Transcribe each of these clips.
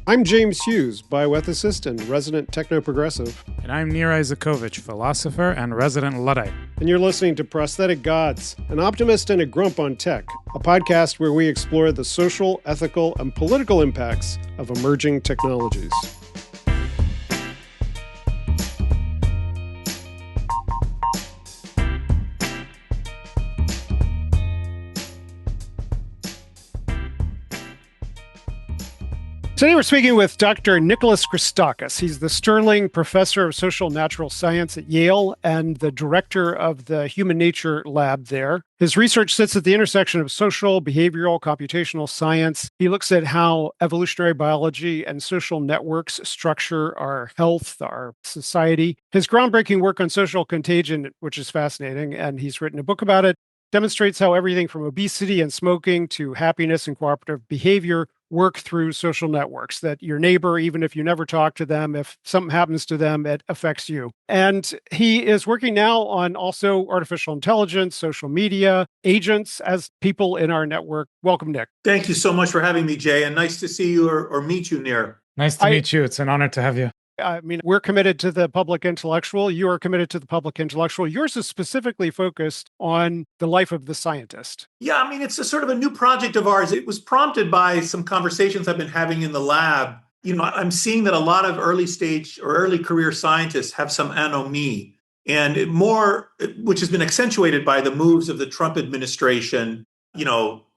I'm James Hughes, bioethicist and resident technoprogressive. And I'm Nir Isakovich, philosopher and resident Luddite. And you're listening to Prosthetic Gods, an optimist and a grump on tech, a podcast where we explore the social, ethical, and political impacts of emerging technologies. Today we're speaking with Dr. Nicholas Christakis. He's the Sterling Professor of Social Natural Science at Yale and the director of the Human Nature Lab there. His research sits at the intersection of social, behavioral, computational science. He looks at how evolutionary biology and social networks structure our health, our society. His groundbreaking work on social contagion, which is fascinating, and he's written a book about it, demonstrates how everything from obesity and smoking to happiness and cooperative behavior work through social networks, that your neighbor, even if you never talk to them, if something happens to them, it affects you. And he is working now on also artificial intelligence, social media, agents as people in our network. Welcome, Nick. Thank you so much for having me, Jay, and nice to see you or meet you, Nir. Nice to meet you. It's an honor to have you. I mean, we're committed to the public intellectual. You are committed to the public intellectual. Yours is specifically focused on the life of the scientist. Yeah, I mean, it's a sort of a new project of ours. It was prompted by some conversations I've been having in the lab. You know, I'm seeing that a lot of early stage or early career scientists have some anomie, and which has been accentuated by the moves of the Trump administration,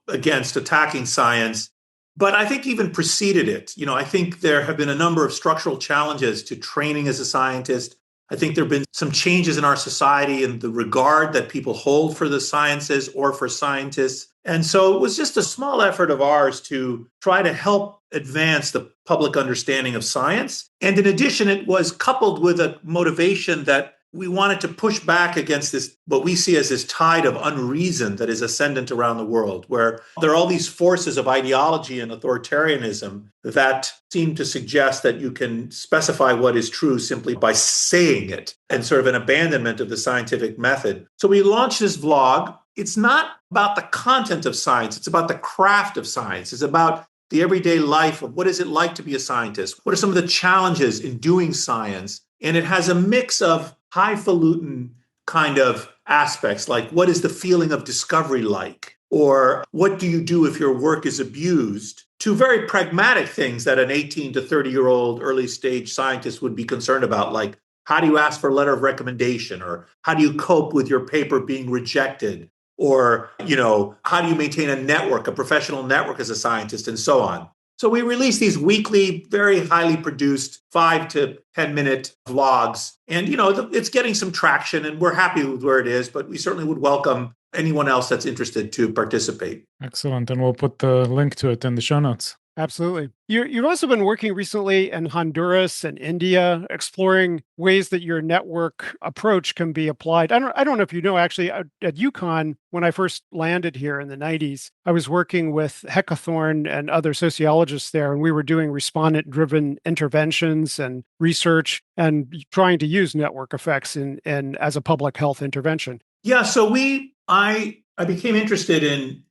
against attacking science. But I think even preceded it, I think there have been a number of structural challenges to training as a scientist. I think there have been some changes in our society and the regard that people hold for the sciences or for scientists. And so it was just a small effort of ours to try to help advance the public understanding of science. And in addition, it was coupled with a motivation that we wanted to push back against this, what we see as this tide of unreason that is ascendant around the world, where there are all these forces of ideology and authoritarianism that seem to suggest that you can specify what is true simply by saying it, and sort of an abandonment of the scientific method. So we launched this vlog. It's not about the content of science. It's about the craft of science. It's about the everyday life of what is it like to be a scientist? What are some of the challenges in doing science? And it has a mix of highfalutin kind of aspects, like what is the feeling of discovery like? Or what do you do if your work is abused? To very pragmatic things that an 18 to 30-year-old early stage scientist would be concerned about, like how do you ask for a letter of recommendation? Or how do you cope with your paper being rejected? Or, how do you maintain a network, a professional network as a scientist, and so on. So we release these weekly, very highly produced 5 to 10 minute vlogs. And, it's getting some traction and we're happy with where it is, but we certainly would welcome anyone else that's interested to participate. Excellent. And we'll put the link to it in the show notes. Absolutely. You've also been working recently in Honduras and India, exploring ways that your network approach can be applied. I don't know if you know, actually, at UConn, when I first landed here in the 90s, I was working with Heckathorn and other sociologists there, and we were doing respondent-driven interventions and research and trying to use network effects in as a public health intervention. Yeah, so I became interested in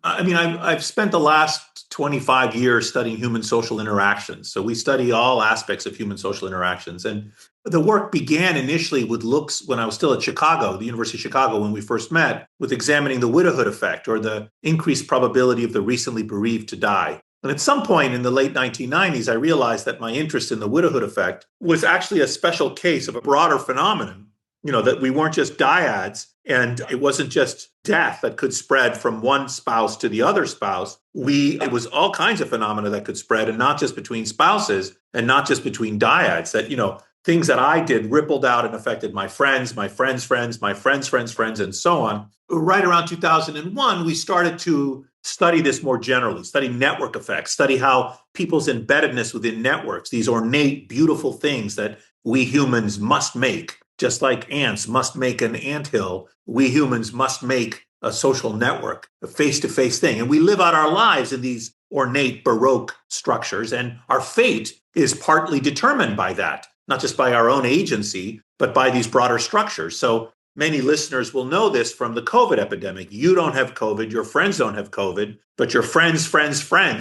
I've spent the last 25 years studying human social interactions. So we study all aspects of human social interactions. And the work began initially with looks when I was still at Chicago, the University of Chicago, when we first met, with examining the widowhood effect, or the increased probability of the recently bereaved to die. And at some point in the late 1990s, I realized that my interest in the widowhood effect was actually a special case of a broader phenomenon. That we weren't just dyads, and it wasn't just death that could spread from one spouse to the other spouse. It was all kinds of phenomena that could spread, and not just between spouses and not just between dyads, that, things that I did rippled out and affected my friends, my friends' friends, my friends' friends' friends, and so on. Right around 2001, we started to study this more generally, study network effects, study how people's embeddedness within networks, these ornate, beautiful things that we humans must make. Just like ants must make an anthill, we humans must make a social network, a face-to-face thing. And we live out our lives in these ornate Baroque structures, and our fate is partly determined by that, not just by our own agency, but by these broader structures. So many listeners will know this from the COVID epidemic. You don't have COVID, your friends don't have COVID, but your friends,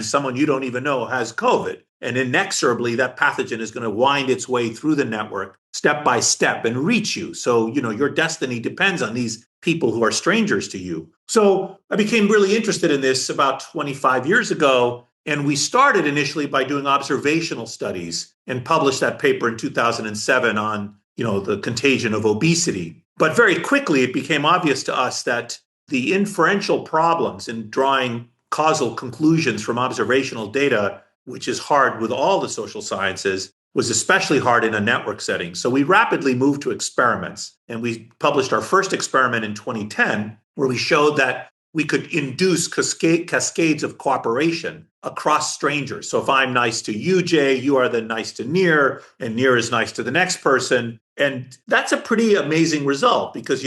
someone you don't even know has COVID. And inexorably, that pathogen is going to wind its way through the network step by step and reach you. So, your destiny depends on these people who are strangers to you. So I became really interested in this about 25 years ago. And we started initially by doing observational studies and published that paper in 2007 on, the contagion of obesity. But very quickly, it became obvious to us that the inferential problems in drawing causal conclusions from observational data, which is hard with all the social sciences, was especially hard in a network setting. So we rapidly moved to experiments. And we published our first experiment in 2010, where we showed that we could induce cascades of cooperation across strangers. So if I'm nice to you, Jay, you are then nice to Nir, and Nir is nice to the next person. And that's a pretty amazing result because,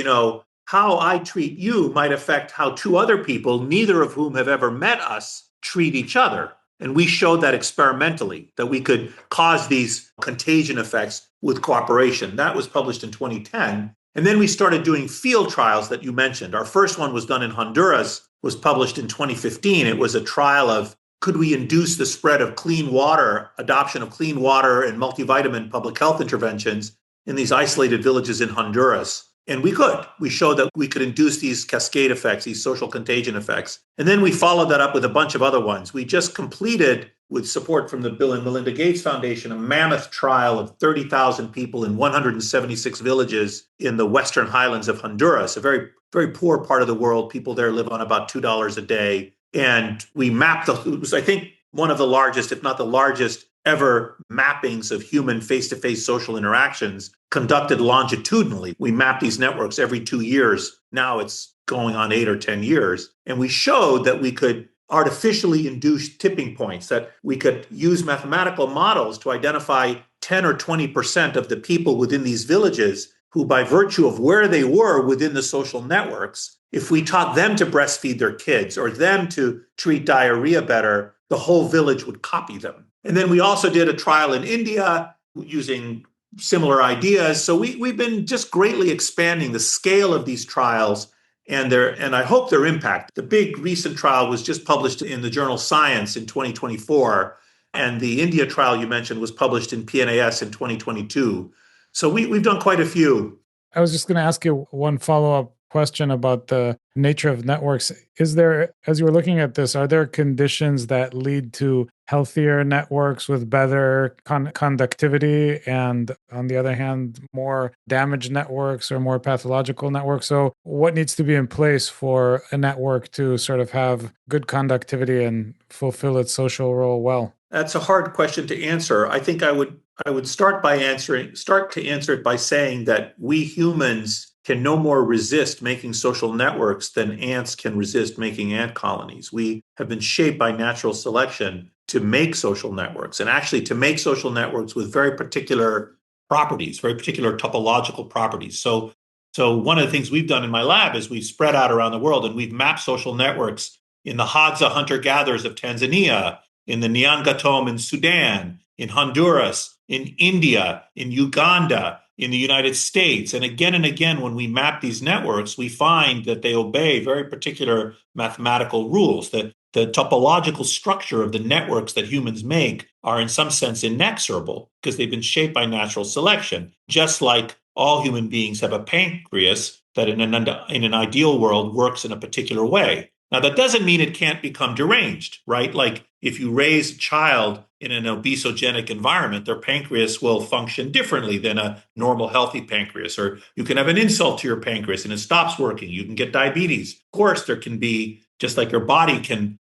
how I treat you might affect how two other people, neither of whom have ever met us, treat each other. And we showed that experimentally, that we could cause these contagion effects with cooperation. That was published in 2010. And then we started doing field trials that you mentioned. Our first one was done in Honduras, was published in 2015. It was a trial of could we induce the spread of clean water, adoption of clean water and multivitamin public health interventions in these isolated villages in Honduras. And we could. We showed that we could induce these cascade effects, these social contagion effects. And then we followed that up with a bunch of other ones. We just completed, with support from the Bill and Melinda Gates Foundation, a mammoth trial of 30,000 people in 176 villages in the western highlands of Honduras, a very, very poor part of the world. People there live on about $2 a day. And we mapped, it was, I think, one of the largest, if not the largest, ever mappings of human face-to-face social interactions conducted longitudinally. We map these networks every 2 years. Now it's going on 8 or 10 years. And we showed that we could artificially induce tipping points, that we could use mathematical models to identify 10 or 20% of the people within these villages who, by virtue of where they were within the social networks, if we taught them to breastfeed their kids or them to treat diarrhea better, the whole village would copy them. And then we also did a trial in India using similar ideas. So we've been just greatly expanding the scale of these trials and I hope their impact. The big recent trial was just published in the journal Science in 2024. And the India trial you mentioned was published in PNAS in 2022. So we've done quite a few. I was just going to ask you one follow-up question about the nature of networks. Is there, as you were looking at this, are there conditions that lead to healthier networks with better conductivity and, on the other hand, more damaged networks or more pathological networks? So what needs to be in place for a network to sort of have good conductivity and fulfill its social role well? That's a hard question to answer. I think I would start to answer it by saying that we humans can no more resist making social networks than ants can resist making ant colonies. We have been shaped by natural selection to make social networks, and actually to make social networks with very particular properties, very particular topological properties. So one of the things we've done in my lab is we've spread out around the world and we've mapped social networks in the Hadza hunter-gatherers of Tanzania, in the Nyangatom in Sudan, in Honduras, in India, in Uganda, in the United States. And again, when we map these networks, we find that they obey very particular mathematical rules, that the topological structure of the networks that humans make are in some sense inexorable because they've been shaped by natural selection, just like all human beings have a pancreas that in an ideal world works in a particular way. Now, that doesn't mean it can't become deranged, right? Like if you raise a child in an obesogenic environment, their pancreas will function differently than a normal healthy pancreas. Or you can have an insult to your pancreas and it stops working. You can get diabetes. Of course, there can be, just like your body can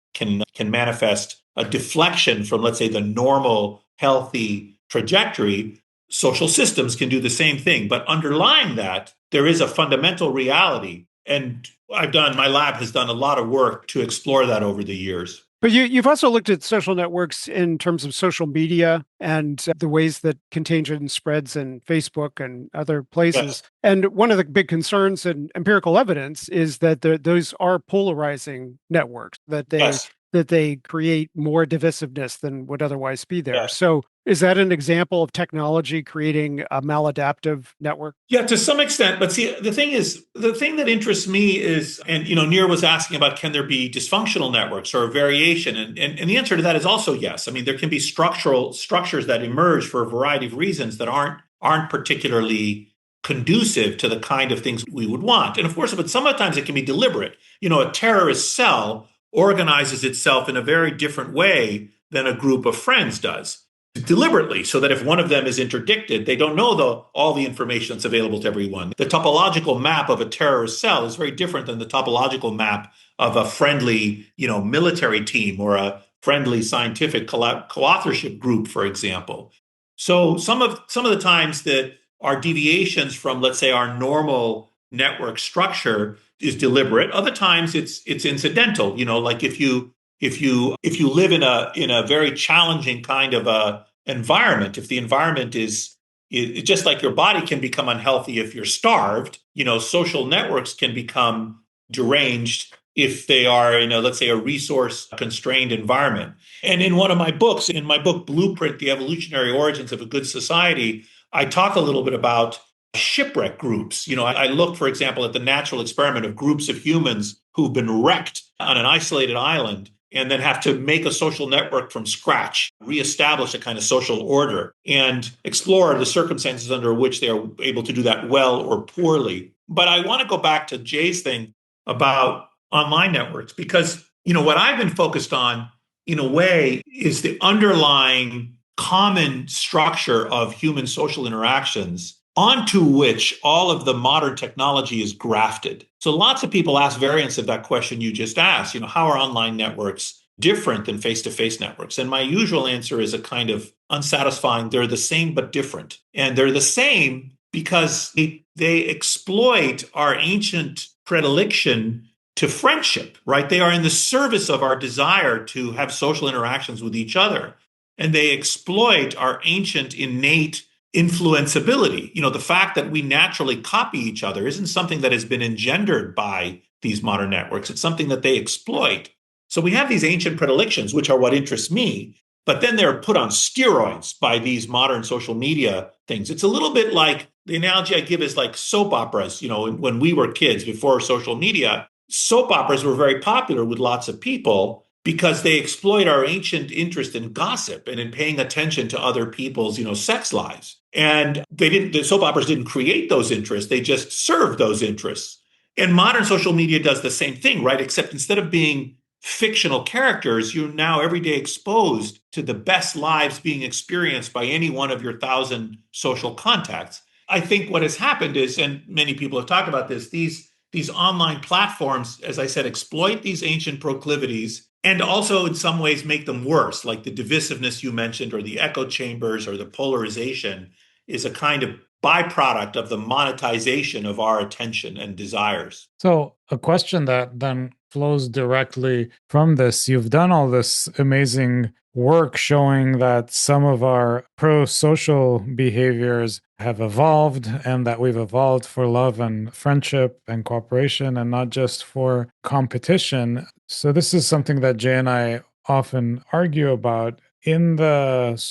manifest a deflection from, let's say, the normal healthy trajectory. Social systems can do the same thing. But underlying that, there is a fundamental reality. And my lab has done a lot of work to explore that over the years. But you've also looked at social networks in terms of social media and the ways that contagion spreads in Facebook and other places. Yes. And one of the big concerns and empirical evidence is that those are polarizing networks, that they that they create more divisiveness than would otherwise be there. Yeah. So is that an example of technology creating a maladaptive network? Yeah, to some extent. But see, the thing that interests me is, and Nir was asking about, can there be dysfunctional networks or variation? And the answer to that is also yes. I mean, there can be structures that emerge for a variety of reasons that aren't particularly conducive to the kind of things we would want. And of course, but sometimes it can be deliberate. A terrorist cell organizes itself in a very different way than a group of friends does, deliberately, so that if one of them is interdicted, they don't know all the information that's available to everyone. The topological map of a terrorist cell is very different than the topological map of a friendly, military team or a friendly scientific co-authorship group, for example. So some of the times that our deviations from, let's say, our normal network structure is deliberate. Other times it's incidental. Like if you live in a very challenging kind of a environment, if the environment is just like your body can become unhealthy if you're starved, social networks can become deranged if they are let's say a resource constrained environment. And in one of my books, in my book Blueprint: The Evolutionary Origins of a Good Society, I talk a little bit about shipwreck groups. I look, for example, at the natural experiment of groups of humans who've been wrecked on an isolated island and then have to make a social network from scratch, reestablish a kind of social order, and explore the circumstances under which they are able to do that well or poorly. But I want to go back to Jay's thing about online networks, because, what I've been focused on, in a way, is the underlying common structure of human social interactions onto which all of the modern technology is grafted. So lots of people ask variants of that question you just asked. How are online networks different than face-to-face networks? And my usual answer is a kind of unsatisfying. They're the same but different. And they're the same because they exploit our ancient predilection to friendship, right? They are in the service of our desire to have social interactions with each other. And they exploit our ancient innate influenceability. The fact that we naturally copy each other isn't something that has been engendered by these modern networks. It's something that they exploit. So we have these ancient predilections, which are what interests me, but then they're put on steroids by these modern social media things. It's a little bit like, the analogy I give is like soap operas. When we were kids before social media, soap operas were very popular with lots of people because they exploit our ancient interest in gossip and in paying attention to other people's, sex lives. And the soap operas didn't create those interests. They just served those interests. And modern social media does the same thing, right? Except instead of being fictional characters, you're now every day exposed to the best lives being experienced by any one of your 1,000 social contacts. I think what has happened is, and many people have talked about this, these online platforms, as I said, exploit these ancient proclivities and also in some ways make them worse, like the divisiveness you mentioned, or the echo chambers, or the polarization is a kind of byproduct of the monetization of our attention and desires. So a question that then flows directly from this: you've done all this amazing work showing that some of our pro-social behaviors have evolved, and that we've evolved for love and friendship and cooperation and not just for competition. So this is something that Jay and I often argue about in the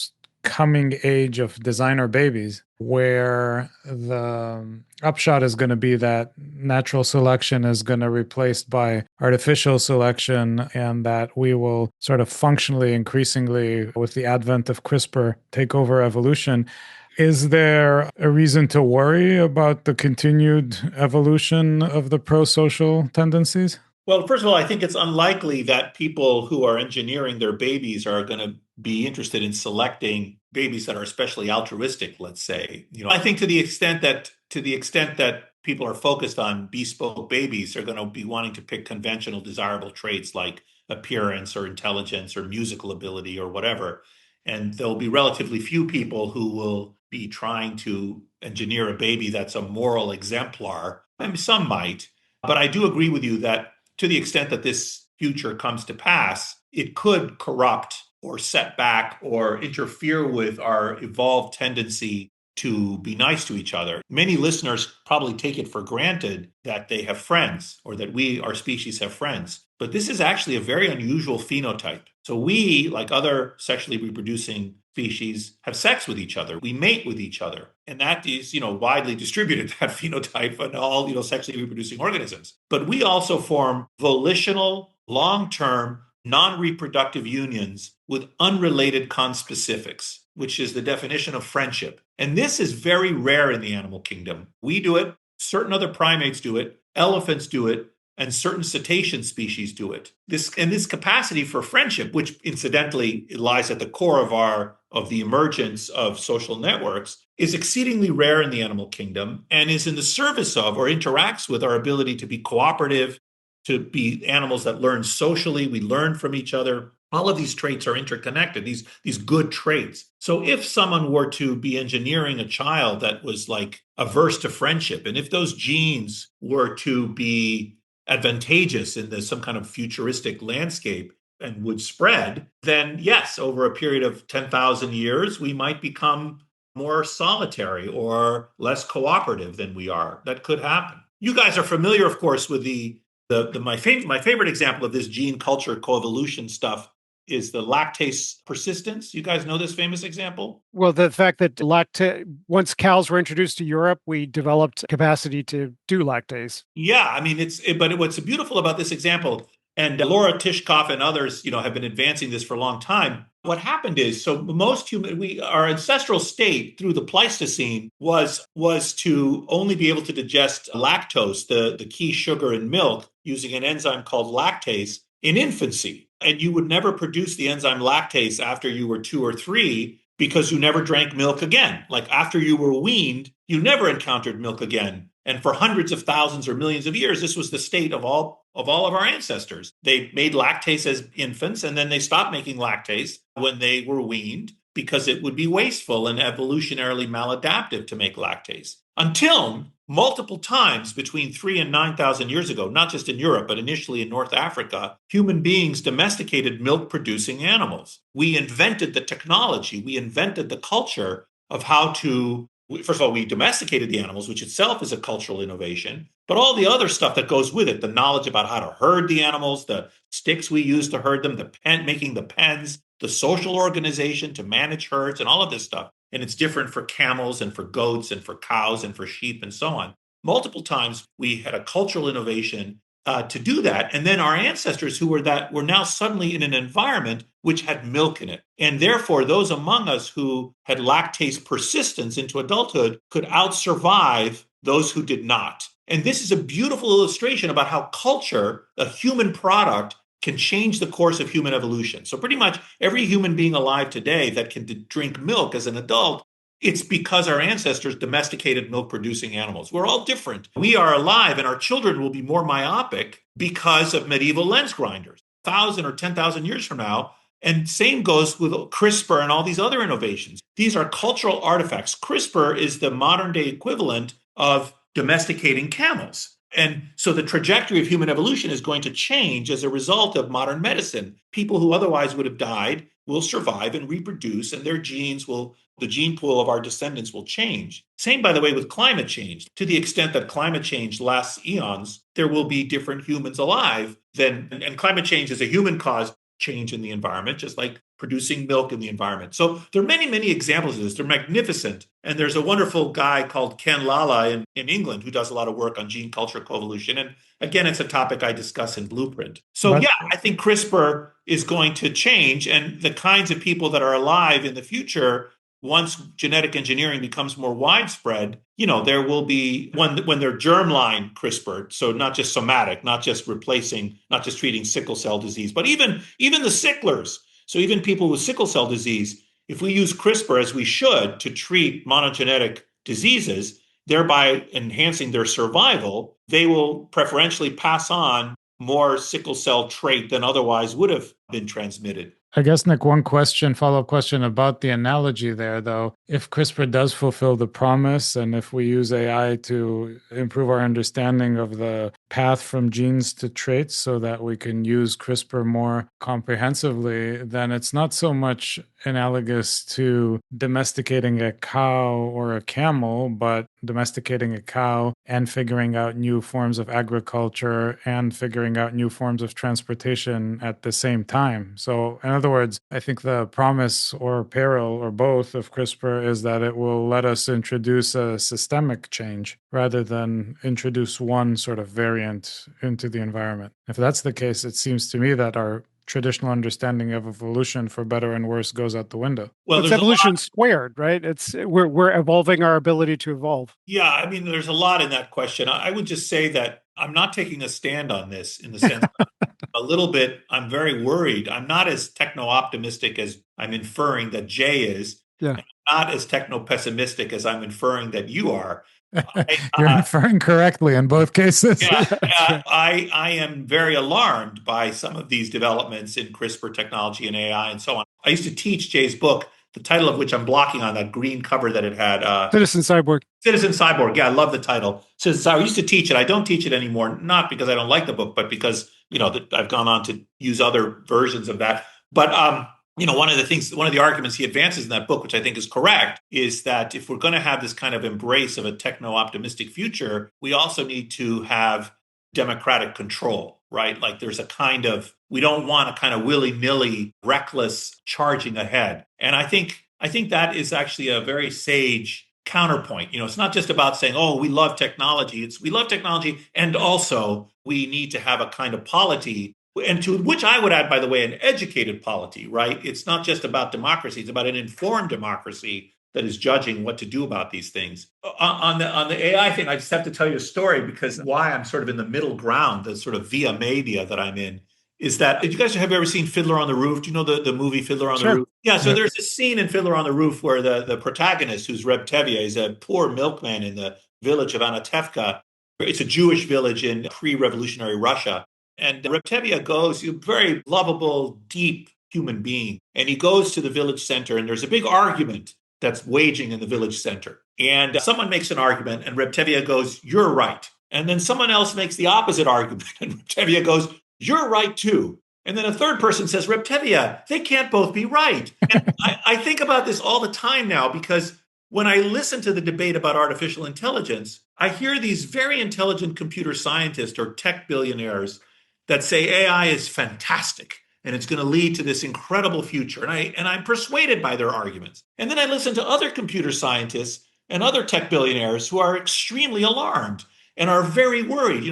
coming age of designer babies, where the upshot is going to be that natural selection is going to be replaced by artificial selection, and that we will sort of functionally, increasingly, with the advent of CRISPR, take over evolution. Is there a reason to worry about the continued evolution of the pro-social tendencies? Well, first of all, I think it's unlikely that people who are engineering their babies are going to be interested in selecting babies that are especially altruistic, let's say. I think to the extent that people are focused on bespoke babies, they're going to be wanting to pick conventional desirable traits like appearance or intelligence or musical ability or whatever. And there'll be relatively few people who will be trying to engineer a baby that's a moral exemplar. I mean, some might, but I do agree with you that to the extent that this future comes to pass, it could corrupt or set back or interfere with our evolved tendency to be nice to each other. Many listeners probably take it for granted that they have friends, or that our species have friends. but this is actually a very unusual phenotype. So we, like other sexually reproducing species, have sex with each other. We mate with each other. And that is, widely distributed, that phenotype in all, sexually reproducing organisms. But we also form volitional, long-term, non-reproductive unions with unrelated conspecifics, which is the definition of friendship. And this is very rare in the animal kingdom. We do it, certain other primates do it, elephants do it, and certain cetacean species do it. This capacity for friendship, which incidentally lies at the core of the emergence of social networks, is exceedingly rare in the animal kingdom and is in the service of or interacts with our ability to be cooperative, to be animals that learn socially. We learn from each other. All of these traits are interconnected, these good traits. So if someone were to be engineering a child that was like averse to friendship, and if those genes were to be advantageous in some kind of futuristic landscape and would spread, then yes, over a period of 10,000 years, we might become more solitary or less cooperative than we are. That could happen. You guys are familiar, of course, with my favorite example of this gene culture coevolution stuff is the lactase persistence. You guys know this famous example? Well, the fact that once cows were introduced to Europe, we developed capacity to do lactase. Yeah, I mean, but what's beautiful about this example, and Laura Tishkoff and others, have been advancing this for a long time. What happened is, so our ancestral state through the Pleistocene was to only be able to digest lactose, the key sugar in milk, using an enzyme called lactase in infancy. And you would never produce the enzyme lactase after you were 2 or 3 because you never drank milk again. Like after you were weaned, you never encountered milk again. And for hundreds of thousands or millions of years, this was the state of all of our ancestors. They made lactase as infants, and then they stopped making lactase when they were weaned because it would be wasteful and evolutionarily maladaptive to make lactase. Until multiple times between 3 and 9,000 years ago, not just in Europe, but initially in North Africa, human beings domesticated milk-producing animals. We invented the technology, we invented the culture of how to, first of all, we domesticated the animals, which itself is a cultural innovation, but all the other stuff that goes with it, the knowledge about how to herd the animals, the sticks we use to herd them, making the pens, the social organization to manage herds, and all of this stuff. And it's different for camels and for goats and for cows and for sheep and so on. Multiple times we had a cultural innovation to do that. And then our ancestors were now suddenly in an environment which had milk in it. And therefore, those among us who had lactase persistence into adulthood could outsurvive those who did not. And this is a beautiful illustration about how culture, a human product, can change the course of human evolution. So pretty much every human being alive today that can drink milk as an adult, it's because our ancestors domesticated milk-producing animals. We're all different. We are alive, and our children will be more myopic because of medieval lens grinders, 1,000 or 10,000 years from now. And same goes with CRISPR and all these other innovations. These are cultural artifacts. CRISPR is the modern-day equivalent of domesticating camels. And so the trajectory of human evolution is going to change as a result of modern medicine. People who otherwise would have died will survive and reproduce, and the gene pool of our descendants will change. Same, by the way, with climate change. To the extent that climate change lasts eons, there will be different humans alive and climate change is a human-caused change in the environment, just like producing milk in the environment. So there are many, many examples of this. They're magnificent. And there's a wonderful guy called Ken Lala in England who does a lot of work on gene culture coevolution. And again, it's a topic I discuss in Blueprint. So I think CRISPR is going to change, and the kinds of people that are alive in the future, once genetic engineering becomes more widespread, there will be when they're germline CRISPR, so not just somatic, not just treating sickle cell disease, but even the sicklers. So even people with sickle cell disease, if we use CRISPR as we should to treat monogenetic diseases, thereby enhancing their survival, they will preferentially pass on more sickle cell trait than otherwise would have been transmitted. I guess, Nick, one follow-up question about the analogy there, though. If CRISPR does fulfill the promise, and if we use AI to improve our understanding of the path from genes to traits so that we can use CRISPR more comprehensively, then it's not so much analogous to domesticating a cow or a camel, but domesticating a cow and figuring out new forms of agriculture and figuring out new forms of transportation at the same time. So, in other words, I think the promise or peril or both of CRISPR is that it will let us introduce a systemic change rather than introduce one sort of variant into the environment. If that's the case, it seems to me that our traditional understanding of evolution, for better and worse, goes out the window. Well, it's evolution squared, right? We're evolving our ability to evolve. Yeah, I mean, there's a lot in that question. I would just say that I'm not taking a stand on this in the sense a little bit, I'm very worried. I'm not as techno-optimistic as I'm inferring that Jay is. Yeah. I'm not as techno-pessimistic as I'm inferring that you are. You're inferring correctly in both cases. I am very alarmed by some of these developments in CRISPR technology and AI and so on. I used to teach Jay's book, the title of which I'm blocking on that green cover that it had. Citizen Cyborg. Citizen Cyborg. Yeah, I love the title. So I used to teach it. I don't teach it anymore, not because I don't like the book, but because, I've gone on to use other versions of that. But, one of the arguments he advances in that book, which I think is correct, is that if we're going to have this kind of embrace of a techno-optimistic future, we also need to have democratic control, right? Like there's we don't want a kind of willy-nilly, reckless charging ahead. And I think that is actually a very sage counterpoint. It's not just about saying, oh, we love technology. We love technology. And also we need to have a kind of polity, and to which I would add, by the way, an educated polity, right? It's not just about democracy. It's about an informed democracy that is judging what to do about these things. On the AI thing, I just have to tell you a story because why I'm sort of in the middle ground, the sort of via media that I'm in, is that, have you ever seen Fiddler on the Roof? Do you know the movie Fiddler on the Roof? Yeah, so there's a scene in Fiddler on the Roof where the protagonist, who's Reb Tevye, is a poor milkman in the village of Anatevka. It's a Jewish village in pre-revolutionary Russia. And Reb Tevye goes, a very lovable, deep human being, and he goes to the village center, and there's a big argument that's waging in the village center. And someone makes an argument, and Reb Tevye goes, "You're right." And then someone else makes the opposite argument, and Reb Tevye goes, "You're right too." And then a third person says, "Reb Tevye, they can't both be right." And I think about this all the time now because when I listen to the debate about artificial intelligence, I hear these very intelligent computer scientists or tech billionaires that say AI is fantastic and it's going to lead to this incredible future. And I'm persuaded by their arguments. And then I listen to other computer scientists and other tech billionaires who are extremely alarmed and are very worried.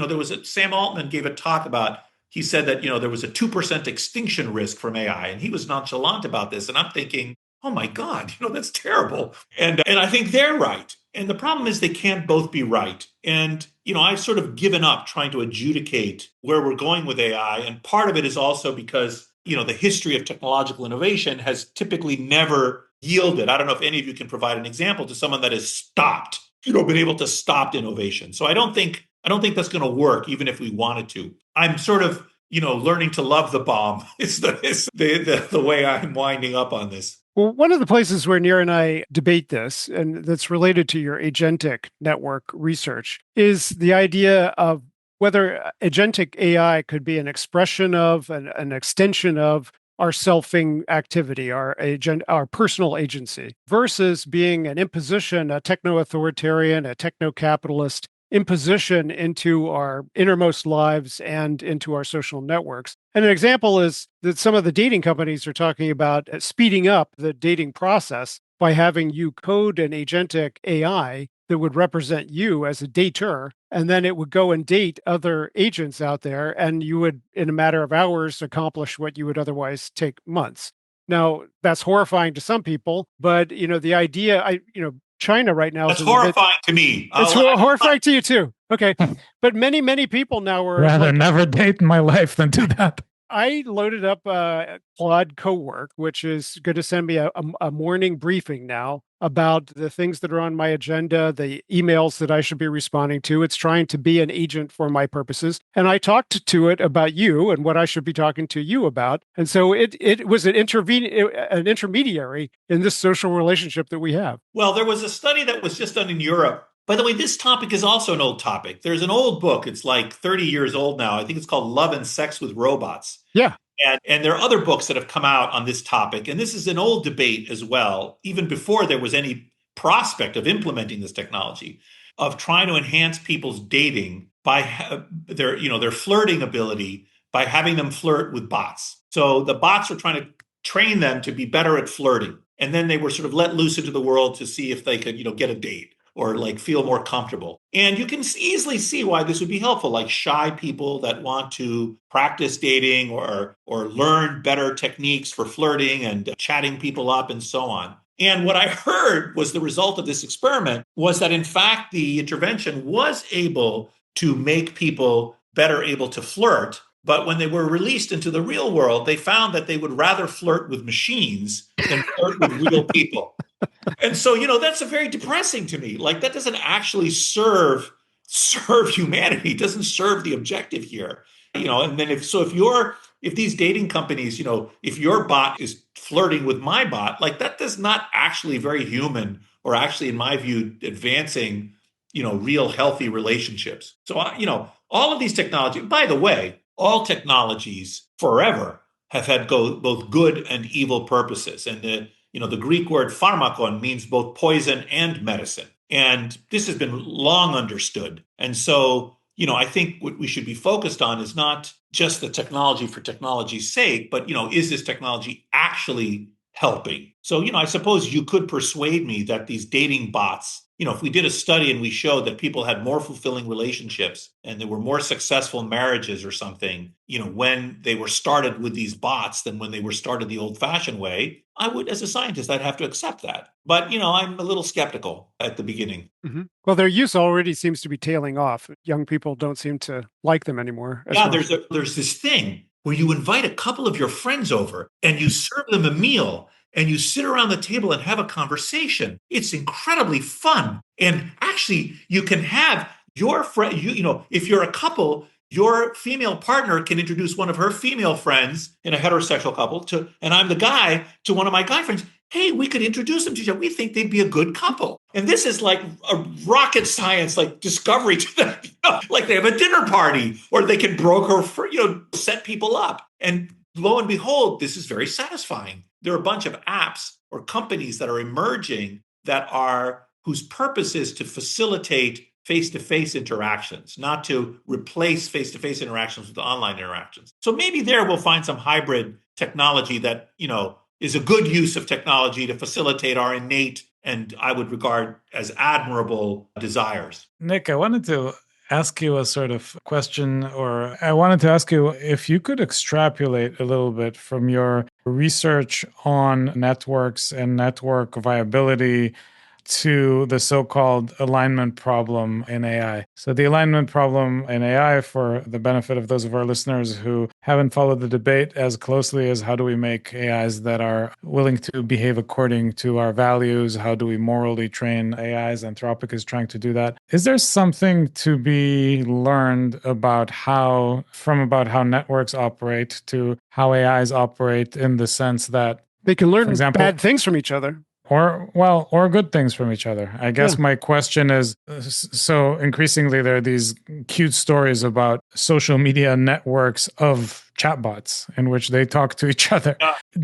Sam Altman gave a talk about, he said that, there was a 2% extinction risk from AI, and he was nonchalant about this. And I'm thinking, oh my God, that's terrible. And I think they're right. And the problem is they can't both be right. And, I've sort of given up trying to adjudicate where we're going with AI. And part of it is also because, the history of technological innovation has typically never yielded. I don't know if any of you can provide an example to someone that has stopped, been able to stop innovation. So I don't think that's going to work, even if we wanted to. I'm sort of, learning to love the bomb. It's the way I'm winding up on this. Well, one of the places where Nir and I debate this, and that's related to your agentic network research, is the idea of whether agentic AI could be an expression of, an extension of our selfing activity, our personal agency, versus being an imposition, a techno-authoritarian, a techno-capitalist imposition into our innermost lives and into our social networks. And an example is that some of the dating companies are talking about speeding up the dating process by having you code an agentic AI that would represent you as a dater, and then it would go and date other agents out there, and you would, in a matter of hours, accomplish what you would otherwise take months. Now, that's horrifying to some people, but the idea, China right now. That's horrifying to me. It's horrifying to you too. Okay. But many people now are rather never date in my life than do that. I loaded up Claude Cowork, which is going to send me a morning briefing now about the things that are on my agenda, the emails that I should be responding to. It's trying to be an agent for my purposes. And I talked to it about you and what I should be talking to you about. And so it was an intermediary in this social relationship that we have. Well, there was a study that was just done in Europe. By the way, this topic is also an old topic. There's an old book. It's like 30 years old now. I think it's called Love and Sex with Robots. Yeah. And there are other books that have come out on this topic. And this is an old debate as well, even before there was any prospect of implementing this technology, of trying to enhance people's dating by their flirting ability by having them flirt with bots. So the bots were trying to train them to be better at flirting. And then they were sort of let loose into the world to see if they could, get a date or like feel more comfortable. And you can easily see why this would be helpful, like shy people that want to practice dating or learn better techniques for flirting and chatting people up and so on. And what I heard was the result of this experiment was that, in fact, the intervention was able to make people better able to flirt. But when they were released into the real world, they found that they would rather flirt with machines than flirt with real people. And so, that's a very depressing to me. Like, that doesn't actually serve humanity. It doesn't serve the objective here. And then if these dating companies, if your bot is flirting with my bot, like that does not actually very human or actually, in my view, advancing, real healthy relationships. So, all of these technologies, by the way, all technologies forever have had both good and evil purposes. And the Greek word pharmakon means both poison and medicine. And this has been long understood. And so, I think what we should be focused on is not just the technology for technology's sake, but, is this technology actually helping? So, I suppose you could persuade me that these dating bots, if we did a study and we showed that people had more fulfilling relationships and there were more successful marriages or something, when they were started with these bots than when they were started the old-fashioned way, I would, as a scientist, I'd have to accept that. But, I'm a little skeptical at the beginning. Mm-hmm. Well, their use already seems to be tailing off. Young people don't seem to like them anymore. Yeah, there's this thing where you invite a couple of your friends over and you serve them a meal and you sit around the table and have a conversation. It's incredibly fun. And actually, you can have your friend, if you're a couple, your female partner can introduce one of her female friends in a heterosexual couple and I'm the guy, to one of my guy friends. Hey, we could introduce them to each other. We think they'd be a good couple. And this is like a rocket science, like discovery to them. Like they have a dinner party or they can broker for, set people up. And lo and behold, this is very satisfying. There are a bunch of apps or companies that are emerging whose purpose is to facilitate face-to-face interactions, not to replace face-to-face interactions with online interactions. So maybe there we'll find some hybrid technology that, is a good use of technology to facilitate our innate and I would regard as admirable desires. Nick, I wanted to ask you a sort of question, or I wanted to ask you if you could extrapolate a little bit from your research on networks and network viability to the so-called alignment problem in AI. So the alignment problem in AI, for the benefit of those of our listeners who haven't followed the debate as closely, is how do we make AIs that are willing to behave according to our values? How do we morally train AIs? Anthropic is trying to do that. Is there something to be learned about how networks operate to how AIs operate, in the sense that they can learn bad things from each other? Or good things from each other. I guess my question is, so increasingly there are these cute stories about social media networks of chatbots in which they talk to each other.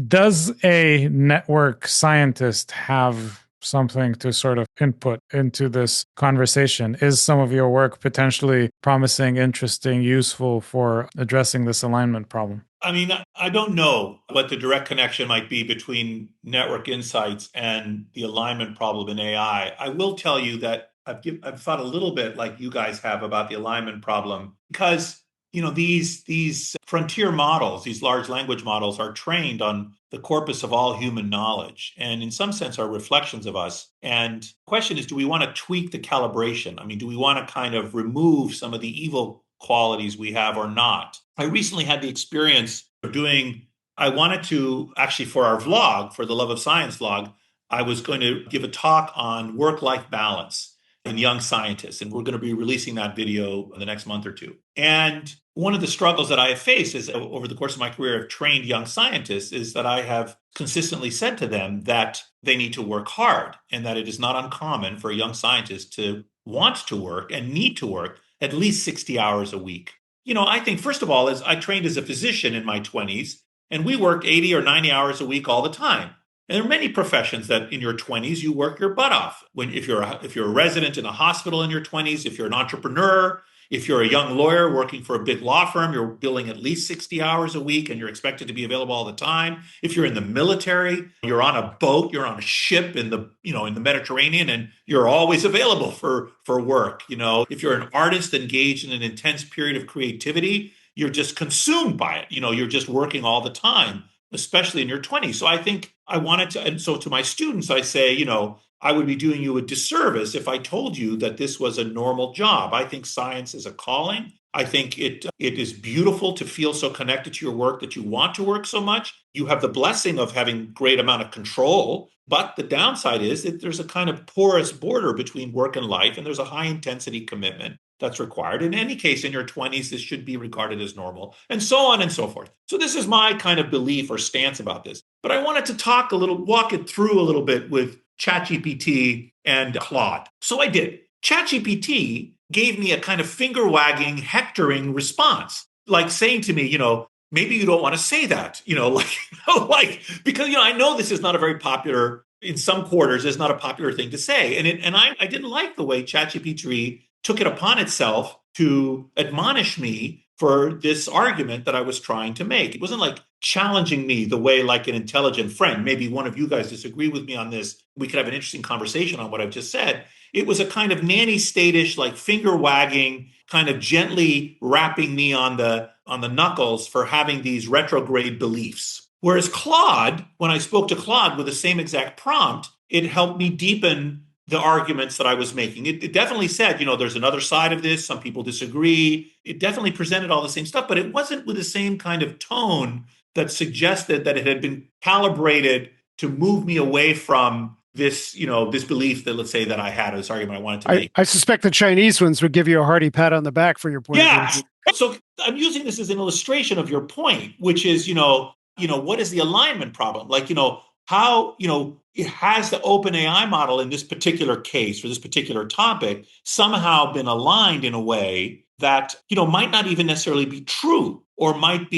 Does a network scientist have something to sort of input into this conversation? Is some of your work potentially promising, interesting, useful for addressing this alignment problem? I mean, I don't know what the direct connection might be between network insights and the alignment problem in AI. I will tell you that I've thought a little bit like you guys have about the alignment problem, because these frontier models, these large language models, are trained on the corpus of all human knowledge, and in some sense are reflections of us. And the question is, do we want to tweak the calibration? I mean, do we want to kind of remove some of the evil qualities we have or not? I recently had the experience I wanted to actually, for our vlog, for the Love of Science vlog, I was going to give a talk on work-life balance in young scientists. And we're going to be releasing that video in the next month or two. And one of the struggles that I have faced is over the course of my career of trained young scientists is that I have consistently said to them that they need to work hard and that it is not uncommon for a young scientist to want to work and need to work at least 60 hours a week. I think, first of all, as I trained as a physician in my 20s, and we worked 80 or 90 hours a week all the time. And there are many professions that in your 20s, you work your butt off. If you're a resident in a hospital in your 20s, if you're an entrepreneur, if you're a young lawyer working for a big law firm, you're billing at least 60 hours a week and you're expected to be available all the time. If you're in the military, you're on a boat, you're on a ship in the Mediterranean, and you're always available for work. If you're an artist engaged in an intense period of creativity, you're just consumed by it. You're just working all the time, especially in your 20s. So I think I wanted to, and so to my students, I say, I would be doing you a disservice if I told you that this was a normal job. I think science is a calling. I think it is beautiful to feel so connected to your work that you want to work so much. You have the blessing of having great amount of control, but the downside is that there's a kind of porous border between work and life, and there's a high intensity commitment that's required. In any case, in your 20s, this should be regarded as normal, and so on and so forth. So this is my kind of belief or stance about this. But I wanted to walk it through a little bit with ChatGPT and Claude. So I did. ChatGPT gave me a kind of finger-wagging, hectoring response, like saying to me, maybe you don't want to say that, because, I know this is not a very popular, in some quarters, it's not a popular thing to say. And I didn't like the way ChatGPT took it upon itself to admonish me for this argument that I was trying to make. It wasn't like challenging me the way like an intelligent friend. Maybe one of you guys disagree with me on this. We could have an interesting conversation on what I've just said. It was a kind of nanny state-ish, like finger wagging, kind of gently rapping me on the knuckles for having these retrograde beliefs. Whereas Claude, when I spoke to Claude with the same exact prompt, it helped me deepen the arguments that I was making. It definitely said, there's another side of this. Some people disagree. It definitely presented all the same stuff, but it wasn't with the same kind of tone that suggested that it had been calibrated to move me away from this, this belief that, let's say, that I had, this argument I wanted to make. I suspect the Chinese ones would give you a hearty pat on the back for your point of view. So I'm using this as an illustration of your point, which is, what is the alignment problem? Like, how, it has the OpenAI model in this particular case for this particular topic somehow been aligned in a way that, might not even necessarily be true or might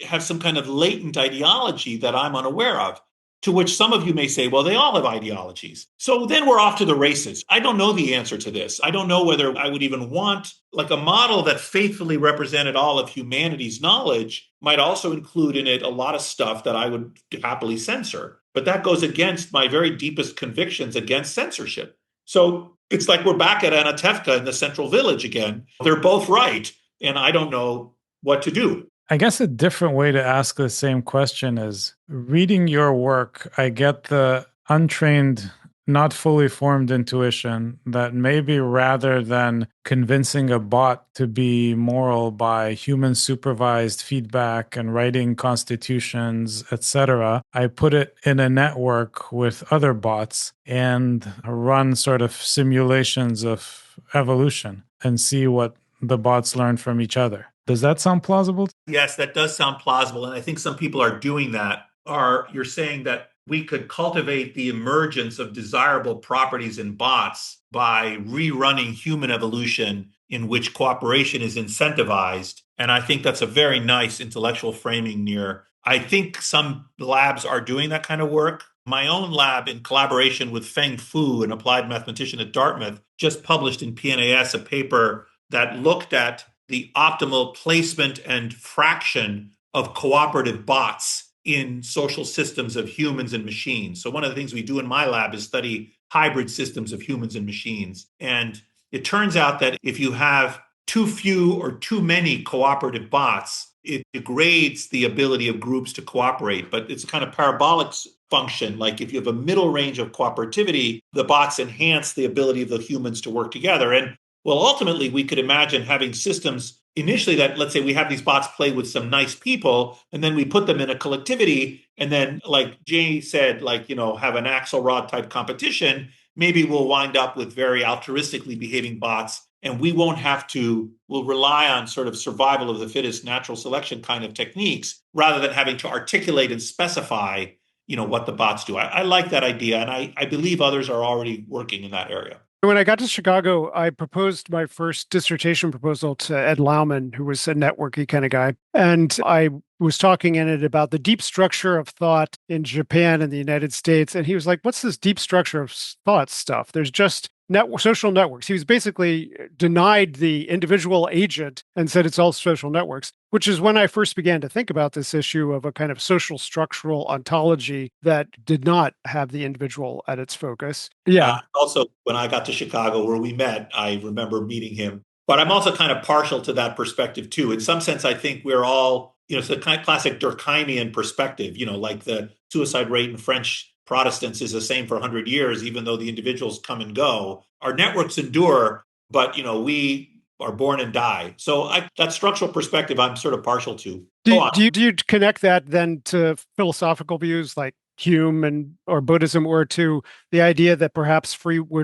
have some kind of latent ideology that I'm unaware of, to which some of you may say, well, they all have ideologies. So then we're off to the races. I don't know the answer to this. I don't know whether I would even want like a model that faithfully represented all of humanity's knowledge might also include in it a lot of stuff that I would happily censor. But that goes against my very deepest convictions against censorship. So it's like we're back at Anatevka in the Central Village again. They're both right, and I don't know what to do. I guess a different way to ask the same question is, reading your work, I get the untrained, not fully formed intuition that maybe rather than convincing a bot to be moral by human supervised feedback and writing constitutions, etc., I put it in a network with other bots and run sort of simulations of evolution and see what the bots learn from each other. Does that sound plausible? Yes, that does sound plausible. And I think some people are doing that. You're saying that we could cultivate the emergence of desirable properties in bots by rerunning human evolution in which cooperation is incentivized. And I think that's a very nice intellectual framing Nir. I think some labs are doing that kind of work. My own lab, in collaboration with Feng Fu, an applied mathematician at Dartmouth, just published in PNAS a paper that looked at the optimal placement and fraction of cooperative bots in social systems of humans and machines. So one of the things we do in my lab is study hybrid systems of humans and machines. And it turns out that if you have too few or too many cooperative bots, it degrades the ability of groups to cooperate. But it's a kind of parabolic function. Like if you have a middle range of cooperativity, the bots enhance the ability of the humans to work together. And well, ultimately, we could imagine having systems initially that, let's say we have these bots play with some nice people, and then we put them in a collectivity, and then like Jay said, like, have an Axelrod type competition, maybe we'll wind up with very altruistically behaving bots, and we'll rely on sort of survival of the fittest, natural selection kind of techniques, rather than having to articulate and specify, what the bots do. I like that idea, and I believe others are already working in that area. When I got to Chicago, I proposed my first dissertation proposal to Ed Lauman, who was a networky kind of guy. And I was talking in it about the deep structure of thought in Japan and the United States. And he was like, what's this deep structure of thought stuff? There's just social networks. He was basically denied the individual agent and said it's all social networks, which is when I first began to think about this issue of a kind of social structural ontology that did not have the individual at its focus. Yeah. Also, when I got to Chicago where we met, I remember meeting him. But I'm also kind of partial to that perspective too. In some sense, I think we're all, it's the kind of classic Durkheimian perspective, like the suicide rate in French Protestants is the same for 100 years, even though the individuals come and go. Our networks endure, but we are born and die. So that structural perspective, I'm sort of partial to. Do you connect that then to philosophical views like Hume or Buddhism, or to the idea that perhaps we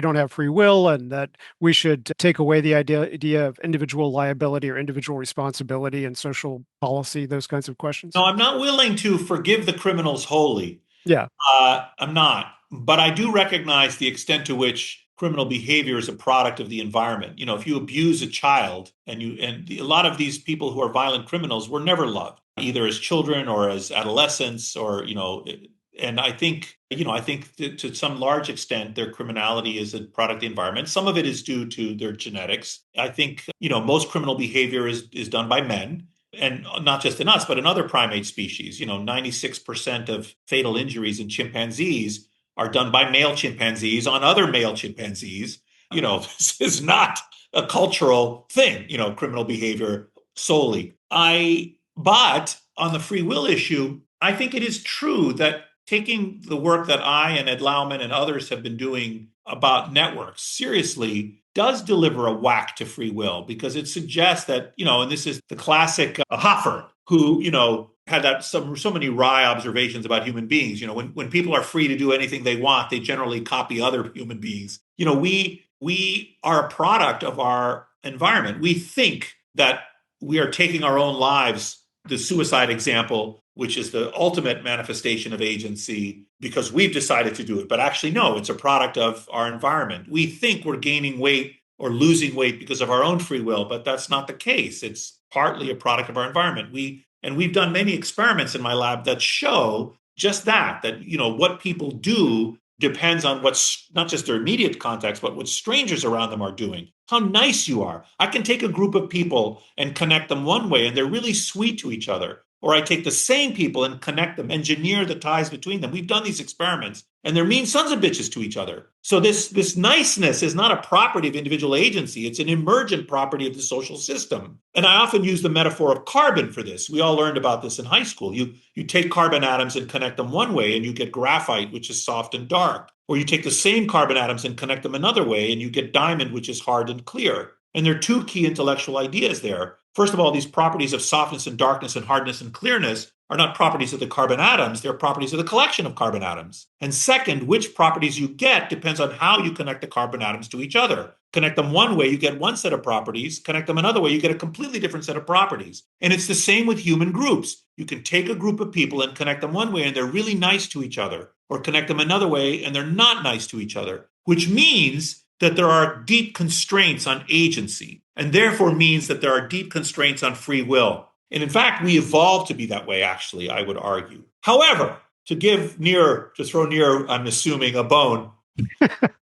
don't have free will, and that we should take away the idea of individual liability or individual responsibility and social policy, those kinds of questions? No, I'm not willing to forgive the criminals wholly. Yeah. I'm not. But I do recognize the extent to which criminal behavior is a product of the environment. If you abuse a child, and a lot of these people who are violent criminals were never loved, either as children or as adolescents, or, and I think to some large extent, their criminality is a product of the environment. Some of it is due to their genetics. I think, most criminal behavior is done by men. And not just in us, but in other primate species. 96% of fatal injuries in chimpanzees are done by male chimpanzees on other male chimpanzees. This is not a cultural thing, criminal behavior solely. But on the free will issue, I think it is true that taking the work that I and Ed Lauman and others have been doing about networks seriously does deliver a whack to free will, because it suggests that, and this is the classic Hoffer, who, had so many wry observations about human beings. When people are free to do anything they want, they generally copy other human beings. We are a product of our environment. We think that we are taking our own lives. The suicide example, which is the ultimate manifestation of agency, because we've decided to do it. But actually, no, it's a product of our environment. We think we're gaining weight or losing weight because of our own free will, but that's not the case. It's partly a product of our environment. We've done many experiments in my lab that show just that what people do depends on what's not just their immediate context, but what strangers around them are doing. How nice you are. I can take a group of people and connect them one way, and they're really sweet to each other. Or I take the same people and connect them, engineer the ties between them. We've done these experiments, and they're mean sons of bitches to each other. So this niceness is not a property of individual agency. It's an emergent property of the social system. And I often use the metaphor of carbon for this. We all learned about this in high school. You take carbon atoms and connect them one way, and you get graphite, which is soft and dark. Or you take the same carbon atoms and connect them another way, and you get diamond, which is hard and clear. And there are two key intellectual ideas there. First of all, these properties of softness and darkness and hardness and clearness are not properties of the carbon atoms. They're properties of the collection of carbon atoms. And second, which properties you get depends on how you connect the carbon atoms to each other. Connect them one way, you get one set of properties. Connect them another way, you get a completely different set of properties. And it's the same with human groups. You can take a group of people and connect them one way, and they're really nice to each other. Or connect them another way, and they're not nice to each other. Which means that there are deep constraints on agency, and therefore means that there are deep constraints on free will. And in fact, we evolved to be that way, actually, I would argue. However, to throw Near, I'm assuming, a bone,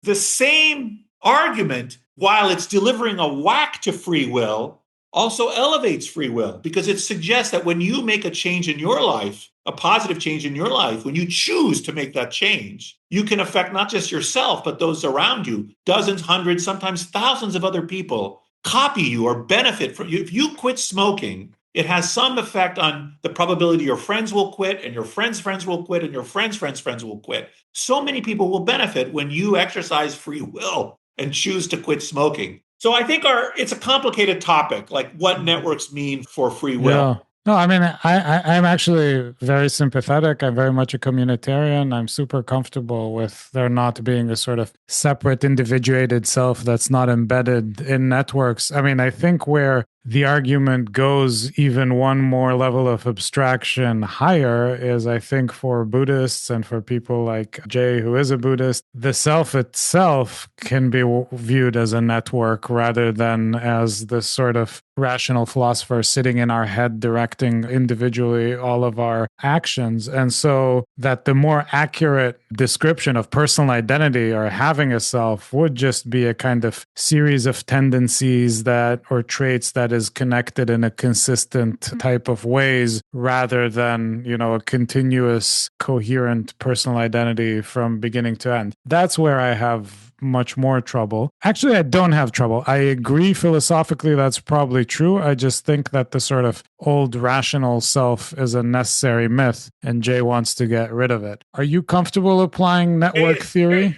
the same argument, while it's delivering a whack to free will, also elevates free will, because it suggests that when you make a change in your life, a positive change in your life, when you choose to make that change, you can affect not just yourself, but those around you, dozens, hundreds, sometimes thousands of other people copy you or benefit from you. If you quit smoking, it has some effect on the probability your friends will quit, and your friends' friends will quit, and your friends' friends will quit. So many people will benefit when you exercise free will and choose to quit smoking. So I think it's a complicated topic, like what networks mean for free will. Yeah. No, I mean, I'm actually very sympathetic. I'm very much a communitarian. I'm super comfortable with there not being a sort of separate, individuated self that's not embedded in networks. I mean, I think where the argument goes even one more level of abstraction higher is, I think, for Buddhists and for people like Jay, who is a Buddhist, the self itself can be viewed as a network rather than as this sort of rational philosopher sitting in our head directing individually all of our actions. And so that the more accurate description of personal identity or having a self would just be a kind of series of tendencies that or traits that is connected in a consistent type of ways rather than, a continuous coherent personal identity from beginning to end. That's where I have much more trouble. Actually, I don't have trouble. I agree philosophically that's probably true. I just think that the sort of old rational self is a necessary myth and Jay wants to get rid of it. Are you comfortable applying network theory?